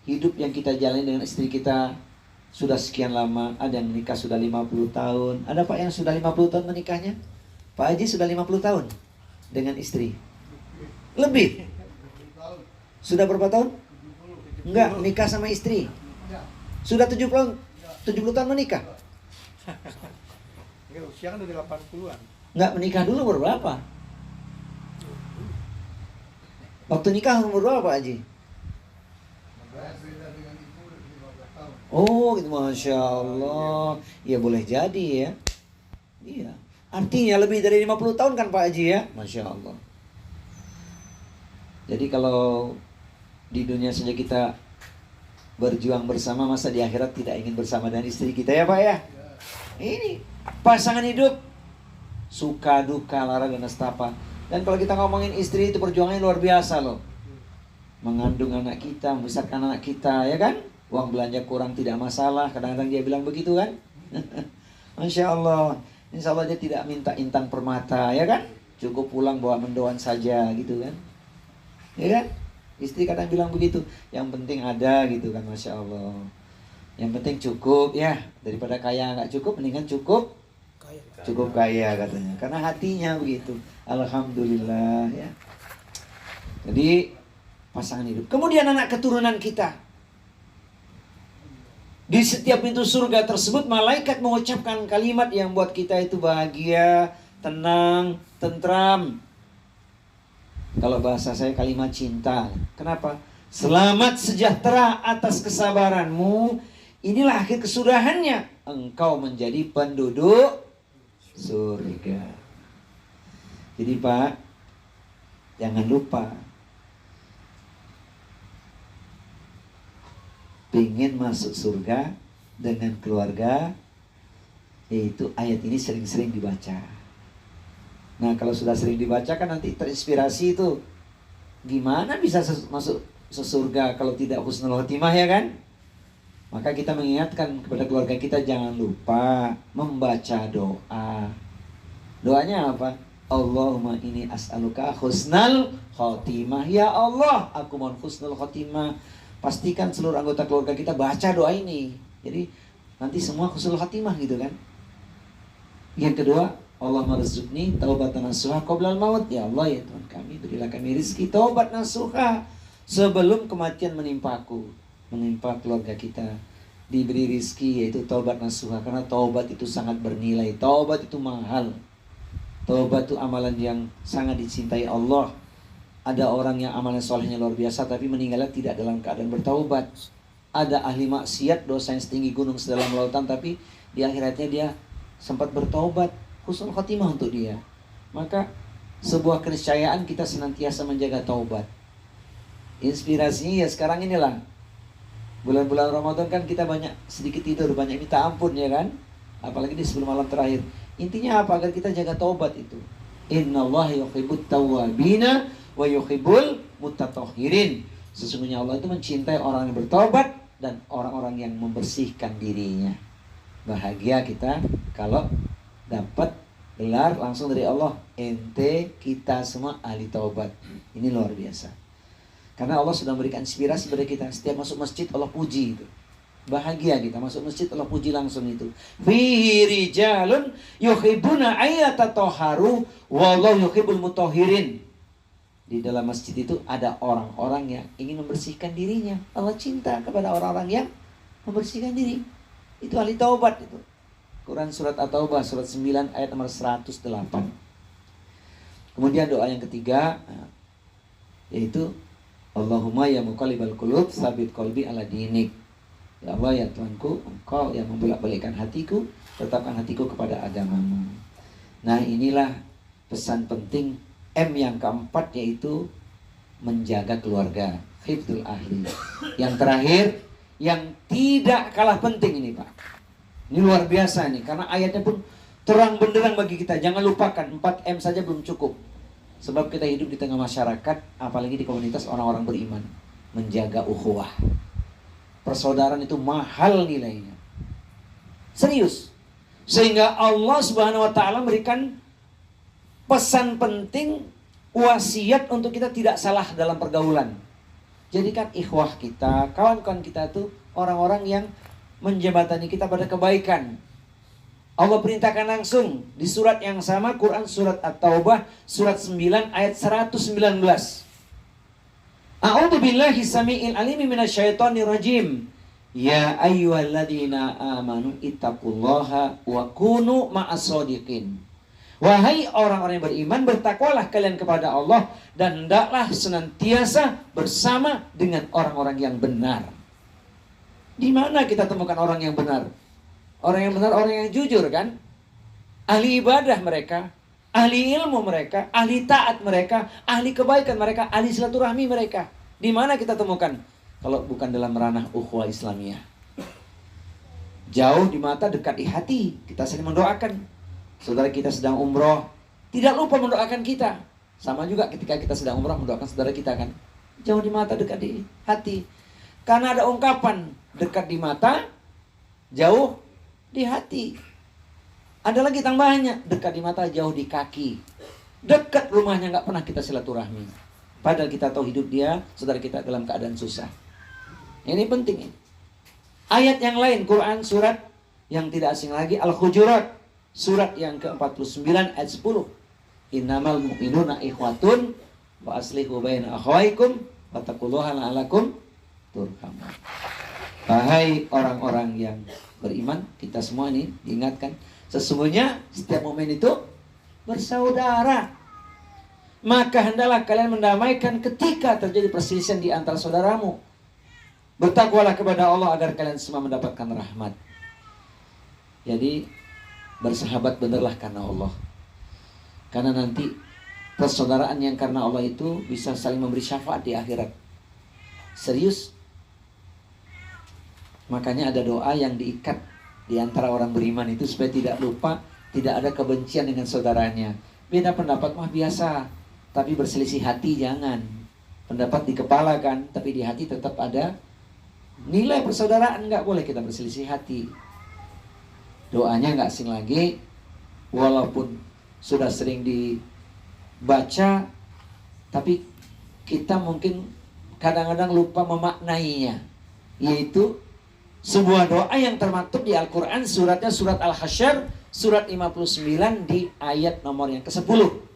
Hidup yang kita jalani dengan istri kita sudah sekian lama. Ada yang menikah sudah 50 tahun. Ada Pak yang sudah 50 tahun menikahnya? Pak Haji sudah 50 tahun dengan istri. Lebih. Sudah berapa tahun? Enggak, menikah sama istri. Sudah 70 tahun menikah. Usia kan udah 80-an. Enggak, menikah dulu berapa? Waktu nikah umur berapa Pak Haji? Oh gitu, Masya Allah. Ya boleh jadi ya. Iya. Artinya lebih dari 50 tahun kan Pak Haji ya? Masya Allah. Jadi kalau di dunia saja kita berjuang bersama, masa di akhirat tidak ingin bersama dengan istri kita ya Pak ya? Ini pasangan hidup, suka, duka, lara dan nestapa. Dan kalau kita ngomongin istri itu perjuangannya luar biasa loh. Mengandung anak kita, membesarkan anak kita, ya kan? Uang belanja kurang tidak masalah. Kadang-kadang dia bilang begitu kan? Masya Allah. Insya Allah dia tidak minta intan permata, ya kan? Cukup pulang bawa mendoan saja gitu kan? Ya kan? Istri kadang bilang begitu. Yang penting ada gitu kan, Masya Allah. Yang penting cukup ya. Daripada kaya nggak cukup, mendingan cukup kaya katanya. Karena hatinya begitu. Alhamdulillah ya. Jadi pasangan hidup. Kemudian anak keturunan kita. Di setiap pintu surga tersebut malaikat mengucapkan kalimat yang buat kita itu bahagia, tenang, tentram. Kalau bahasa saya kalimat cinta. Kenapa? Selamat sejahtera atas kesabaranmu. Inilah akhir kesudahannya. Engkau menjadi penduduk surga. Jadi Pak, jangan lupa, pengen masuk surga dengan keluarga Yaitu ayat ini sering-sering dibaca. Nah kalau sudah sering dibaca kan nanti terinspirasi itu. Gimana bisa masuk surga kalau tidak husnul khotimah, ya kan? Maka kita mengingatkan kepada keluarga kita, jangan lupa membaca doa. Doanya apa? Allahumma ini as'aluka husnul khotimah. Ya Allah, aku mohon husnul khotimah. Pastikan seluruh anggota keluarga kita baca doa ini. Jadi nanti semua husnul khotimah gitu kan. Yang kedua, Allah marzuqni taubatan nasuha qoblal maut. Ya Allah, ya Tuhan kami, berilah kami rizki taubat nasuha sebelum kematian menimpaku, menimpa keluarga kita. Diberi rizki yaitu taubat nasuha, karena taubat itu sangat bernilai, taubat itu mahal. Taubat itu amalan yang sangat dicintai Allah. Ada orang yang amalnya solehnya luar biasa tapi meninggalnya tidak dalam keadaan bertaubat. Ada ahli maksiat, dosa yang setinggi gunung sedalam lautan, tapi di akhiratnya dia sempat bertaubat. Husnul khotimah untuk dia. Maka sebuah keniscayaan kita senantiasa menjaga taubat. Inspirasinya ya sekarang inilah. Bulan-bulan Ramadan kan kita banyak sedikit tidur, banyak minta ampun, ya kan? Apalagi di sebelum malam terakhir. Intinya apa? Agar kita jaga taubat itu. Innallaha yuhibbut tawwabina wa yuhibbul mutatahhirin. Sesungguhnya Allah itu mencintai orang yang bertaubat dan orang-orang yang membersihkan dirinya. Bahagia kita kalau dapat gelar langsung dari Allah, ente kita semua ahli taubat. Ini luar biasa. Karena Allah sudah memberikan inspirasi pada kita. Setiap masuk masjid Allah puji itu. Bahagia kita masuk masjid Allah puji langsung itu. Fihi rijalun yuhibbuna ayyatatahharu wallahu yuhibbul mutahhirin. Di dalam masjid itu ada orang-orang yang ingin membersihkan dirinya. Allah cinta kepada orang-orang yang membersihkan diri. Itu ahli taubat itu. Quran surat At-Taubah surat 9 ayat nomor 108. Kemudian doa yang ketiga yaitu Allahumma ya muqallibal qulub tsabit qalbi ala dinik. Ya Allah, ya Tuhanku, Engkau yang membolak-balikkan hatiku, tetapkan hatiku kepada agamamu. Nah, inilah pesan penting M yang keempat, yaitu menjaga keluarga, hifdzul ahli. Yang terakhir, yang tidak kalah penting ini, Pak. Ini luar biasa nih, karena ayatnya pun terang benderang bagi kita. Jangan lupakan, 4M saja belum cukup. Sebab kita hidup di tengah masyarakat, apalagi di komunitas orang-orang beriman. Menjaga ukhuwah. Persaudaraan itu mahal nilainya. Serius. Sehingga Allah Subhanahu wa ta'ala memberikan pesan penting, wasiat untuk kita tidak salah dalam pergaulan. Jadikan ikhwah kita, kawan-kawan kita itu orang-orang yang menjembatani kita pada kebaikan. Allah perintahkan langsung di surat yang sama, Quran surat At-Taubah surat 9 ayat 119. A'udzu billahi samii'il alimi minasyaitonir rajim. Ya ayyuhalladzina amanu ittaqullaha wa kunu ma'as-shadiqin. Wahai orang-orang yang beriman, bertakwalah kalian kepada Allah dan hendaklah senantiasa bersama dengan orang-orang yang benar. Di mana kita temukan orang yang benar? Orang yang benar, orang yang jujur kan? Ahli ibadah mereka, ahli ilmu mereka, ahli taat mereka, ahli kebaikan mereka, ahli silaturahmi mereka. Di mana kita temukan? Kalau bukan dalam ranah ukhuwah Islamiyah. Jauh di mata, dekat di hati. Kita sering mendoakan. Saudara kita sedang umroh, tidak lupa mendoakan kita. Sama juga ketika kita sedang umroh mendoakan saudara kita kan. Jauh di mata, dekat di hati. Karena ada ungkapan, dekat di mata, jauh di hati. Ada lagi tambahannya, dekat di mata, jauh di kaki. Dekat rumahnya nggak pernah kita silaturahmi. Padahal kita tahu hidup dia, saudara kita dalam keadaan susah. Ini penting. Ayat yang lain, Quran surat yang tidak asing lagi, Al-Hujurat. Surat yang ke-49 ayat 10. Innamal mu'minuna ikhwatun wa aslihu baina akhawaikum wa taqullaha la'alakum turhamun. Wahai orang-orang yang beriman, kita semua ini diingatkan, sesungguhnya setiap momen itu bersaudara. Maka hendaklah kalian mendamaikan ketika terjadi perselisihan di antara saudaramu. Bertakwalah kepada Allah agar kalian semua mendapatkan rahmat. Jadi bersahabat benarlah karena Allah. Karena nanti persaudaraan yang karena Allah itu bisa saling memberi syafaat di akhirat. Serius. Makanya ada doa yang diikat di antara orang beriman itu supaya tidak lupa, tidak ada kebencian dengan saudaranya. Beda pendapat mah biasa, tapi berselisih hati jangan. Pendapat di kepala kan, tapi di hati tetap ada nilai persaudaraan, nggak boleh kita berselisih hati. Doanya nggak asing lagi, walaupun sudah sering dibaca, tapi kita mungkin kadang-kadang lupa memaknainya. Yaitu sebuah doa yang termaktub di Al-Quran, suratnya surat Al-Hasyr, surat 59 di ayat nomor yang ke-10.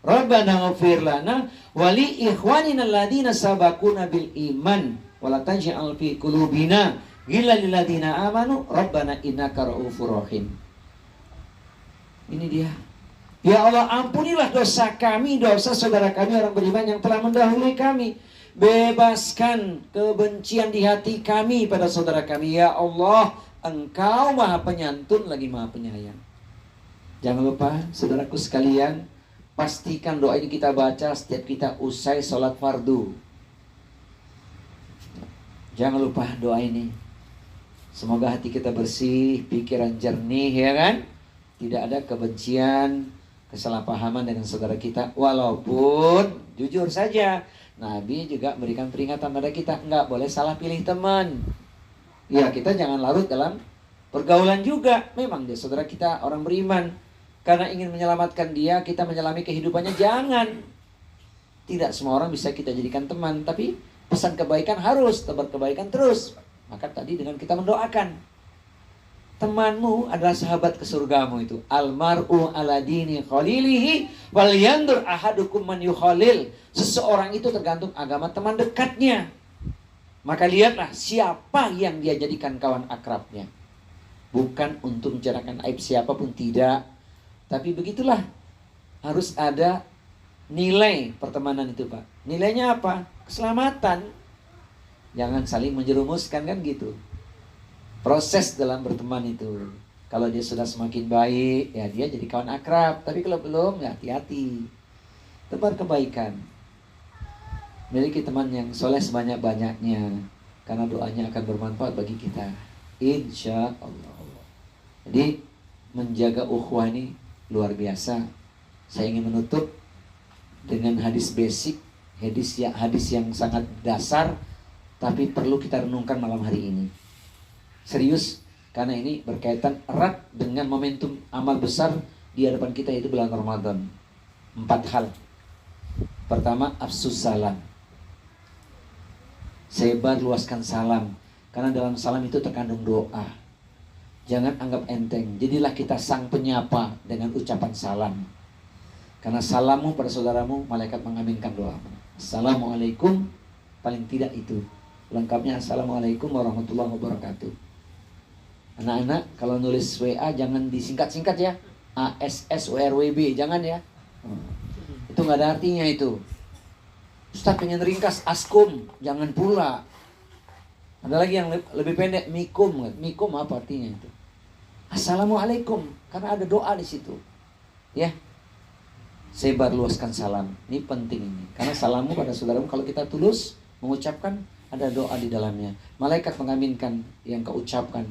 Rabbana ghafir lana wa li ikhwanina alladhina sabaquna bil iman wa la taj'al fi qulubina ghillan lil ladzina amanu rabbana innaka ra'ufur rahim. Ini dia. Ya Allah, ampunilah dosa kami, dosa saudara kami orang beriman yang telah mendahului kami. Bebaskan kebencian di hati kami pada saudara kami. Ya Allah, Engkau Maha Penyantun lagi Maha Penyayang. Jangan lupa, saudaraku sekalian, pastikan doa ini kita baca setiap kita usai sholat fardu. Jangan lupa doa ini. Semoga hati kita bersih, pikiran jernih, ya kan? Tidak ada kebencian, kesalahpahaman dengan saudara kita. Walaupun, jujur saja, Nabi juga memberikan peringatan pada kita, enggak boleh salah pilih teman. Ya, kita jangan larut dalam pergaulan juga. Memang dia saudara kita orang beriman. Karena ingin menyelamatkan dia, kita menyelami kehidupannya, jangan. Tidak semua orang bisa kita jadikan teman, tapi pesan kebaikan harus, tebar kebaikan terus. Maka tadi dengan kita mendoakan, temanmu adalah sahabat ke surgamu itu. Almar'u ala dini khalilihi wal yandur ahadukum man yukhalil. Seseorang itu tergantung agama teman dekatnya. Maka lihatlah siapa yang dia jadikan kawan akrabnya. Bukan untuk mencerahkan aib siapapun, tidak. Tapi begitulah, harus ada nilai pertemanan itu, Pak. Nilainya apa? Keselamatan. Jangan saling menjerumuskan, kan gitu. Proses dalam berteman itu. Kalau dia sudah semakin baik, ya dia jadi kawan akrab. Tapi kalau belum, ya hati-hati. Tebar kebaikan. Miliki teman yang soleh sebanyak-banyaknya. Karena doanya akan bermanfaat bagi kita. Insya Allah. Jadi menjaga ukhuwah ini luar biasa. Saya ingin menutup dengan hadis basic. Hadis yang sangat dasar. Tapi perlu kita renungkan malam hari ini. Serius, karena ini berkaitan erat dengan momentum amal besar di hadapan kita, yaitu bulan Ramadan. 4 hal. Pertama, afsus salam. Sebar luaskan salam. Karena dalam salam itu terkandung doa. Jangan anggap enteng. Jadilah kita sang penyapa dengan ucapan salam. Karena salammu pada saudaramu, malaikat mengaminkan doamu. Assalamualaikum, paling tidak itu. Lengkapnya Assalamualaikum warahmatullahi wabarakatuh. Anak-anak kalau nulis WA jangan disingkat-singkat ya. ASSWRWB, jangan ya. Itu nggak ada artinya itu. Ustaz pengen ringkas askum, jangan pula. Ada lagi yang lebih pendek, mikum. Mikum apa artinya itu? Assalamualaikum, karena ada doa di situ. Ya. Sebar luaskan salam. Ini penting ini. Karena salammu pada saudaramu kalau kita tulus mengucapkan, ada doa di dalamnya. Malaikat mengaminkan yang kau ucapkan.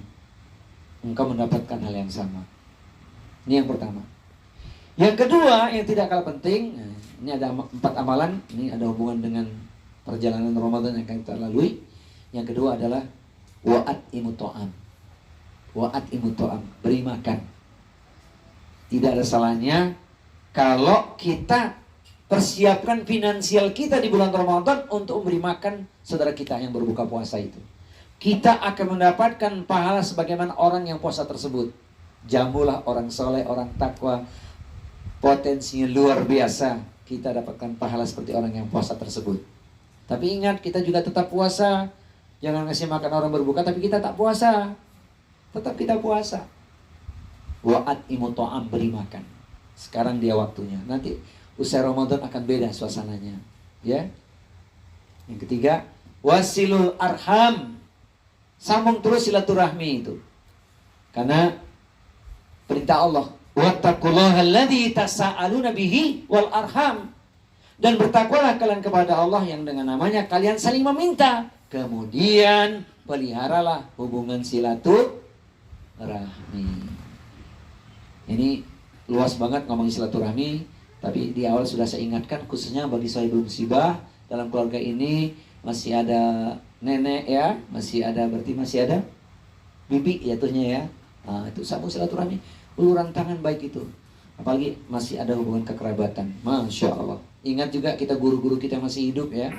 Engkau mendapatkan hal yang sama. Ini yang pertama. Yang kedua, yang tidak kalah penting, ini ada 4 amalan. Ini ada hubungan dengan perjalanan Ramadan yang akan kita lalui. Yang kedua adalah wa'at imuto'am. Wa'at imuto'am, beri makan. Tidak ada salahnya kalau kita persiapkan finansial kita di bulan Ramadan untuk memberi makan saudara kita yang berbuka puasa itu. Kita akan mendapatkan pahala sebagaimana orang yang puasa tersebut. Jamulah orang soleh, orang takwa. Potensinya luar biasa. Kita dapatkan pahala seperti orang yang puasa tersebut. Tapi ingat, kita juga tetap puasa. Jangan ngasih makan orang berbuka tapi kita tak puasa. Tetap kita puasa. Wa'at imuto'am, beri makan. Sekarang dia waktunya. Nanti usai Ramadan akan beda suasananya. Ya. Yang ketiga, wasilul arham. Sambung terus silaturahmi itu. Karena perintah Allah, wattaqullaha alladzi tasaaluna bihi wal arham. Dan bertakwalah kalian kepada Allah yang dengan namanya kalian saling meminta. Kemudian peliharalah hubungan silaturahmi. silaturahmi. Ini luas banget ngomongin silaturahmi, tapi di awal sudah saya ingatkan khususnya bagi sahibul musibah dalam keluarga ini masih ada nenek ya, masih ada bibi jatuhnya ya. Nah, itu sambung silaturahmi, uluran tangan baik itu. Apalagi masih ada hubungan kekerabatan. Masya Allah. Ingat juga kita guru-guru kita masih hidup ya.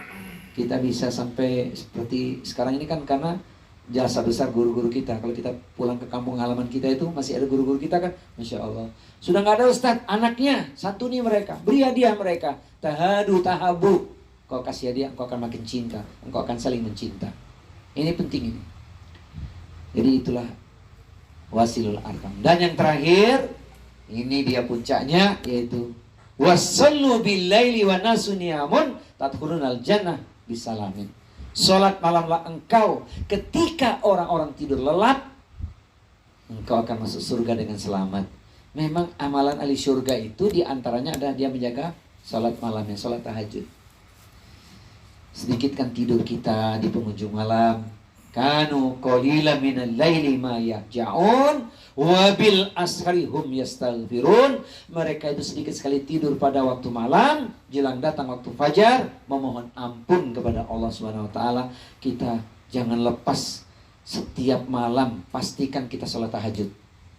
Kita bisa sampai seperti sekarang ini kan karena jasa besar guru-guru kita. Kalau kita pulang ke kampung halaman kita itu masih ada guru-guru kita kan. Masya Allah. Sudah nggak ada ustadz, anaknya santuni mereka, beri hadiah mereka. Tahadu tahabu. Kau kasih hadiah, engkau akan makin cinta, engkau akan saling mencinta. Ini penting ini. Jadi itulah wasilul arham. Dan yang terakhir, ini dia puncaknya, yaitu wasallu billaili wa nasu niyamun tadkhulunal jannah bisalamin. Salat malamlah engkau ketika orang-orang tidur lelap, engkau akan masuk surga dengan selamat. Memang amalan ahli surga itu diantaranya adalah dia menjaga salat malamnya, salat tahajud. Sedikitkan tidur kita di penghujung malam. Kanu qalilan minal laili ma yahja'un wa bil ashari hum yastaghfirun. Mereka itu sedikit sekali tidur pada waktu malam, jelang datang waktu fajar memohon ampun kepada Allah Subhanahu wa taala. Kita jangan lepas setiap malam, pastikan kita salat tahajud.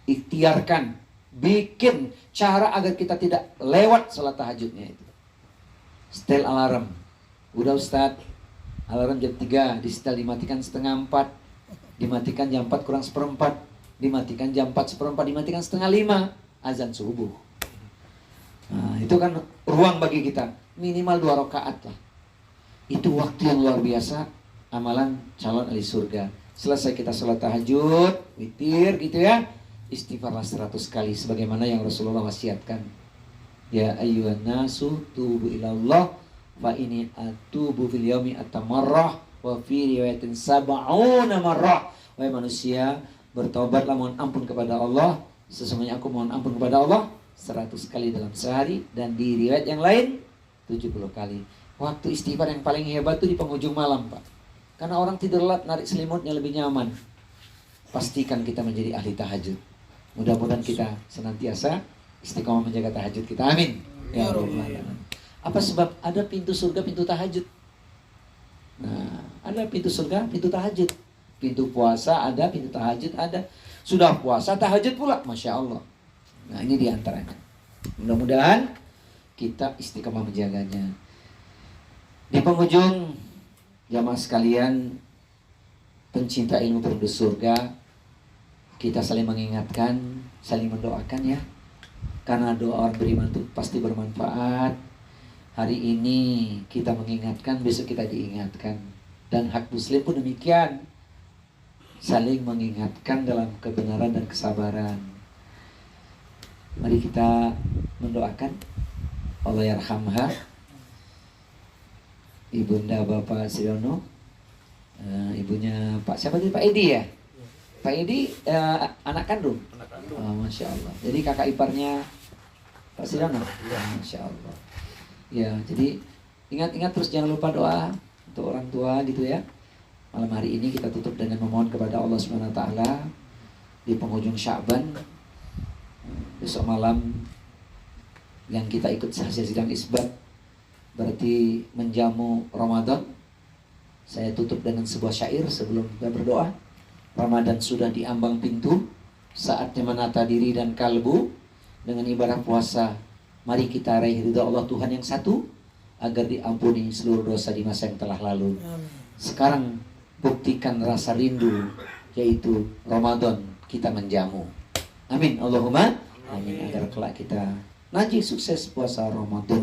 Ikhtiarkan, bikin cara agar kita tidak lewat salat tahajudnya itu. Setel alarm. Udah Ustaz, alarm jam 3, disetel dimatikan setengah 4, dimatikan jam 4 kurang seperempat, dimatikan jam 4 seperempat, dimatikan setengah 5, azan subuh. Nah, itu kan ruang bagi kita, minimal 2 rakaat lah. Itu waktu yang luar biasa, amalan calon ahli surga. Selesai kita sholat tahajud, witir gitu ya, istighfarlah 100 kali sebagaimana yang Rasulullah wasiatkan. Ya ayyuhan nasu tubu ilallah fa ini atubu fil yaumi atamarrah wa fi riwayatin sab'una marrah. Wahai manusia, bertobatlah, mohon ampun kepada Allah. Sesungguhnya aku mohon ampun kepada Allah 100 kali dalam sehari, dan di riwayat yang lain 70 kali. Waktu istighfar yang paling hebat itu di penghujung malam, Pak. Karena orang tidur lelap, narik selimutnya lebih nyaman. Pastikan kita menjadi ahli tahajud. Mudah-mudahan kita senantiasa istiqomah menjaga tahajud kita. Amin. Ya Rabbal alamin. Apa sebab ada pintu surga, pintu tahajud? Nah, ada pintu surga, pintu tahajud. Pintu puasa ada, pintu tahajud ada. Sudah puasa, tahajud pula, Masya Allah. Nah, ini diantaranya. Mudah-mudahan kita istiqomah menjaganya. Di penghujung, jamaah sekalian, pencinta ilmu penduduk surga, kita saling mengingatkan, saling mendoakan ya. Karena doa orang beriman itu pasti bermanfaat. Hari ini kita mengingatkan, besok kita diingatkan. Dan hak muslim pun demikian. Saling mengingatkan dalam kebenaran dan kesabaran. Mari kita mendoakan Allah yarhamha, Ibunda Bapak Siono, ibunya Pak siapa tadi, Pak Edi ya? Pak Edi anak kandung? Anak kandung. Oh, Masya Allah. Jadi kakak iparnya Pak Siono? Ya, Masya Allah. Ya, jadi ingat-ingat terus, jangan lupa doa untuk orang tua gitu ya. Malam hari ini kita tutup dengan memohon kepada Allah Subhanahu wa taala di penghujung Sya'ban. Besok malam yang kita ikut hasil sidang isbat berarti menjamu Ramadan. Saya tutup dengan sebuah syair sebelum kita berdoa. Ramadan sudah diambang pintu, saatnya menata diri dan kalbu dengan ibadah puasa. Mari kita raih ridha Allah Tuhan yang satu, agar diampuni seluruh dosa di masa yang telah lalu. Sekarang buktikan rasa rindu, yaitu Ramadan kita menjamu. Amin. Allahumma amin. Agar kelak kita najis sukses puasa Ramadan.